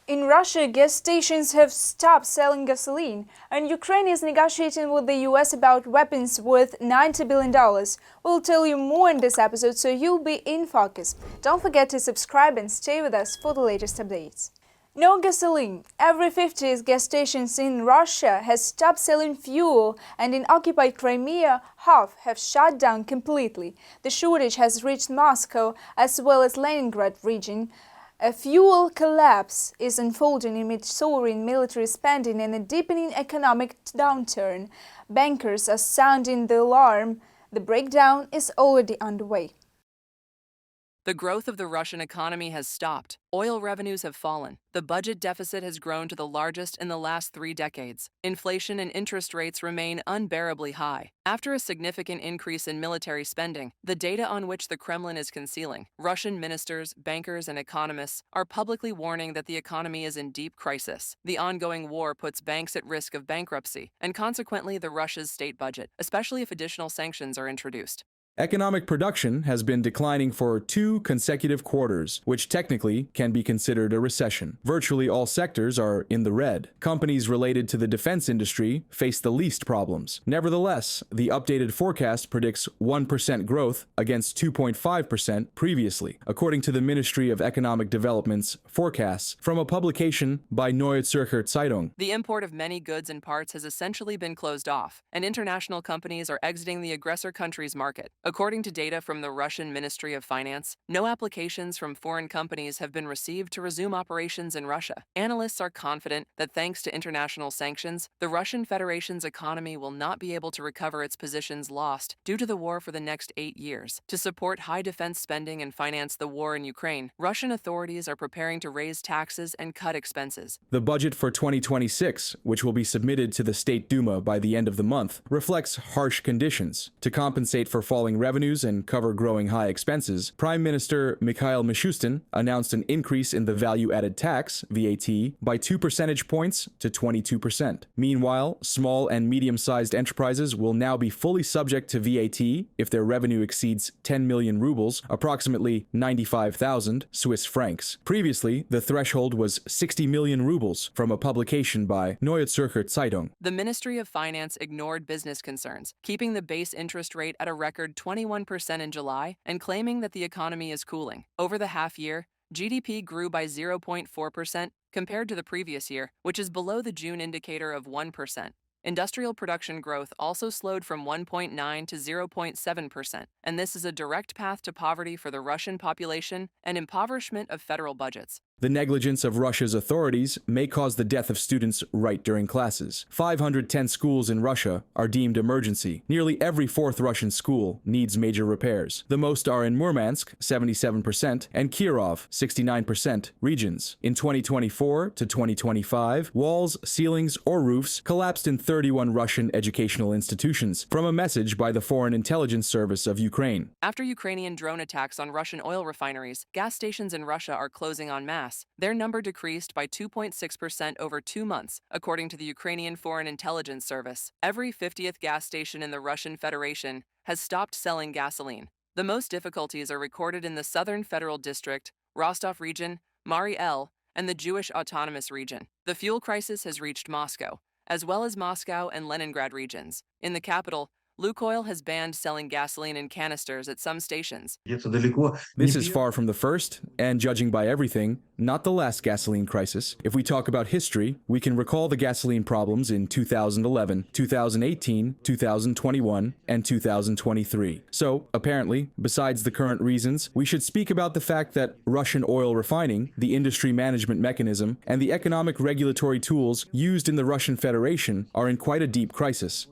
In Russia, gas stations have stopped selling gasoline, and Ukraine is negotiating with the US about weapons worth $90 billion. We'll tell you more in this episode, so you'll be in focus. Don't forget to subscribe and stay with us for the latest updates. No gasoline. Every 50th gas stations in Russia has stopped selling fuel, and in occupied Crimea, half have shut down completely. The shortage has reached Moscow as well as Leningrad region. A fuel collapse is unfolding amid soaring military spending and a deepening economic downturn. Bankers are sounding the alarm. The breakdown is already underway. The growth of the Russian economy has stopped. Oil revenues have fallen. The budget deficit has grown to the largest in the last 3 decades. Inflation and interest rates remain unbearably high. After a significant increase in military spending, the data on which the Kremlin is concealing, Russian ministers, bankers, and economists are publicly warning that the economy is in deep crisis. The ongoing war puts banks at risk of bankruptcy, and consequently Russia's state budget, especially if additional sanctions are introduced. Economic production has been declining for 2 consecutive quarters, which technically can be considered a recession. Virtually all sectors are in the red. Companies related to the defense industry face the least problems. Nevertheless, the updated forecast predicts 1% growth against 2.5% previously, according to the Ministry of Economic Development's forecasts from a publication by Neue Zürcher Zeitung. The import of many goods and parts has essentially been closed off, and international companies are exiting the aggressor country's market. According to data from the Russian Ministry of Finance, no applications from foreign companies have been received to resume operations in Russia. Analysts are confident that thanks to international sanctions, the Russian Federation's economy will not be able to recover its positions lost due to the war for the next 8 years. To support high defense spending and finance the war in Ukraine, Russian authorities are preparing to raise taxes and cut expenses. The budget for 2026, which will be submitted to the State Duma by the end of the month, reflects harsh conditions. To compensate for falling revenues and cover growing high expenses, Prime Minister Mikhail Mishustin announced an increase in the value-added tax, VAT, by 2 percentage points to 22%. Meanwhile, small and medium-sized enterprises will now be fully subject to VAT if their revenue exceeds 10 million rubles, approximately 95,000 Swiss francs. Previously, the threshold was 60 million rubles from a publication by Neue Zürcher Zeitung. The Ministry of Finance ignored business concerns, keeping the base interest rate at a record 21% in July and claiming that the economy is cooling. Over the half year, GDP grew by 0.4% compared to the previous year, which is below the June indicator of 1%. Industrial production growth also slowed from 1.9 to 0.7%, and this is a direct path to poverty for the Russian population and impoverishment of federal budgets. The negligence of Russia's authorities may cause the death of students right during classes. 510 schools in Russia are deemed emergency. Nearly every 4th Russian school needs major repairs. The most are in Murmansk, 77%, and Kirov, 69% regions. In 2024 to 2025, walls, ceilings, or roofs collapsed in 31 Russian educational institutions, from a message by the Foreign Intelligence Service of Ukraine. After Ukrainian drone attacks on Russian oil refineries, gas stations in Russia are closing en masse. Their number decreased by 2.6% over 2 months, according to the Ukrainian Foreign Intelligence Service. Every 50th gas station in the Russian Federation has stopped selling gasoline. The most difficulties are recorded in the Southern Federal District, Rostov region, Mari El, and the Jewish Autonomous Region. The fuel crisis has reached Moscow, as well as Moscow and Leningrad regions. In the capital, Lukoil has banned selling gasoline in canisters at some stations. This is far from the first, and judging by everything, not the last gasoline crisis. If we talk about history, we can recall the gasoline problems in 2011, 2018, 2021, and 2023. So, apparently, besides the current reasons, we should speak about the fact that Russian oil refining, the industry management mechanism, and the economic regulatory tools used in the Russian Federation are in quite a deep crisis.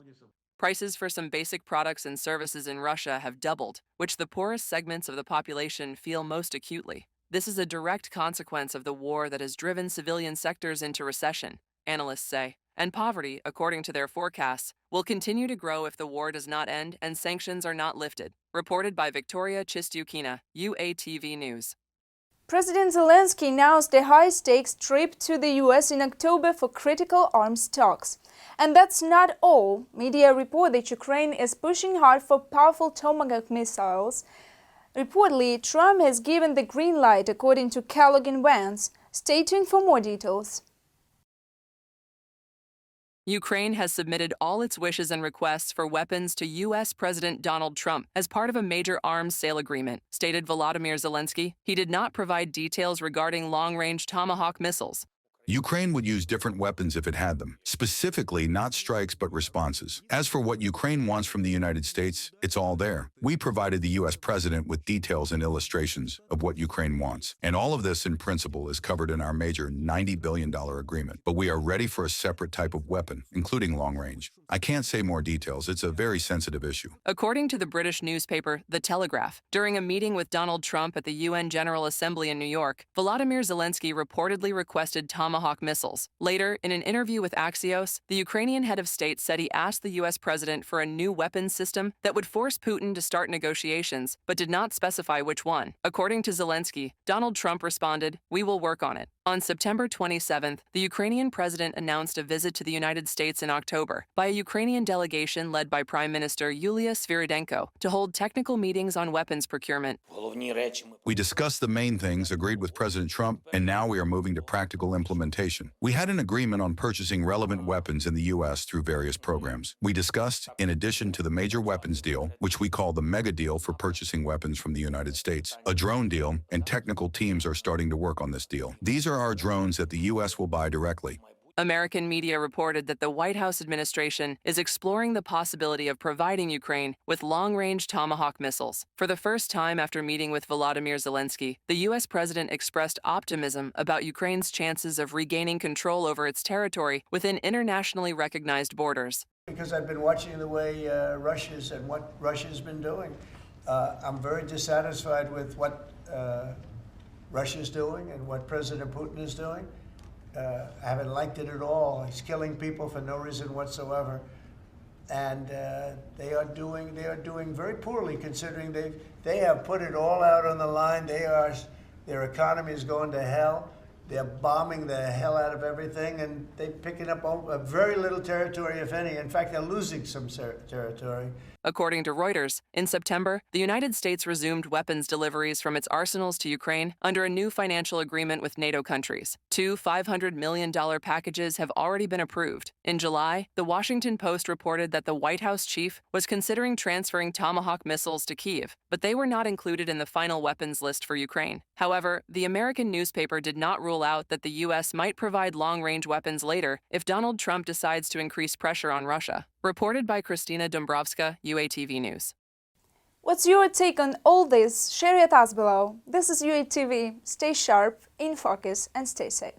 Prices for some basic products and services in Russia have doubled, which the poorest segments of the population feel most acutely. This is a direct consequence of the war that has driven civilian sectors into recession, analysts say, and poverty, according to their forecasts, will continue to grow if the war does not end and sanctions are not lifted. Reported by Victoria Chistyukina, UATV News. President Zelenskyy announced a high-stakes trip to the US in October for critical arms talks. And that's not all. Media report that Ukraine is pushing hard for powerful Tomahawk missiles. Reportedly, Trump has given the green light, according to Kellogg and Vance. Stay tuned for more details. Ukraine has submitted all its wishes and requests for weapons to U.S. President Donald Trump as part of a major arms sale agreement, stated Volodymyr Zelenskyy. He did not provide details regarding long-range Tomahawk missiles. Ukraine would use different weapons if it had them, specifically not strikes but responses. As for what Ukraine wants from the United States, it's all there. We provided the U.S. president with details and illustrations of what Ukraine wants. And all of this, in principle, is covered in our major $90 billion agreement. But we are ready for a separate type of weapon, including long range. I can't say more details. It's a very sensitive issue. According to the British newspaper The Telegraph, during a meeting with Donald Trump at the UN General Assembly in New York, Volodymyr Zelenskyy reportedly requested Tomahawk missiles. Later, in an interview with Axios, the Ukrainian head of state said he asked the U.S. president for a new weapons system that would force Putin to start negotiations, but did not specify which one. According to Zelenskyy, Donald Trump responded, "We will work on it." On September 27th, the Ukrainian president announced a visit to the United States in October by a Ukrainian delegation led by Prime Minister Yulia Sviridenko to hold technical meetings on weapons procurement. We discussed the main things, agreed with President Trump, and now we are moving to practical implementation. We had an agreement on purchasing relevant weapons in the U.S. through various programs. We discussed, in addition to the major weapons deal, which we call the mega deal for purchasing weapons from the United States, a drone deal, and technical teams are starting to work on this deal. These are our drones that the U.S. will buy directly. American media reported that the White House administration is exploring the possibility of providing Ukraine with long-range Tomahawk missiles. For the first time after meeting with Volodymyr Zelenskyy, the U.S. president expressed optimism about Ukraine's chances of regaining control over its territory within internationally recognized borders. Because I've been watching the way what Russia's been doing. I'm very dissatisfied with what Russia's doing and what President Putin is doing. I haven't liked it at all. He's killing people for no reason whatsoever, and they are doing very poorly considering they have put it all out on the line. Their economy is going to hell. They're bombing the hell out of everything, and they're picking up a very little territory, if any. In fact, they're losing some territory. According to Reuters, in September, the United States resumed weapons deliveries from its arsenals to Ukraine under a new financial agreement with NATO countries. Two $500 million packages have already been approved. In July, the Washington Post reported that the White House chief was considering transferring Tomahawk missiles to Kyiv, but they were not included in the final weapons list for Ukraine. However, the American newspaper did not rule out that the U.S. might provide long-range weapons later if Donald Trump decides to increase pressure on Russia. Reported by Kristina Dombrovska, UATV News. What's your take on all this? Share your thoughts below. This is UATV. Stay sharp, in focus, and stay safe.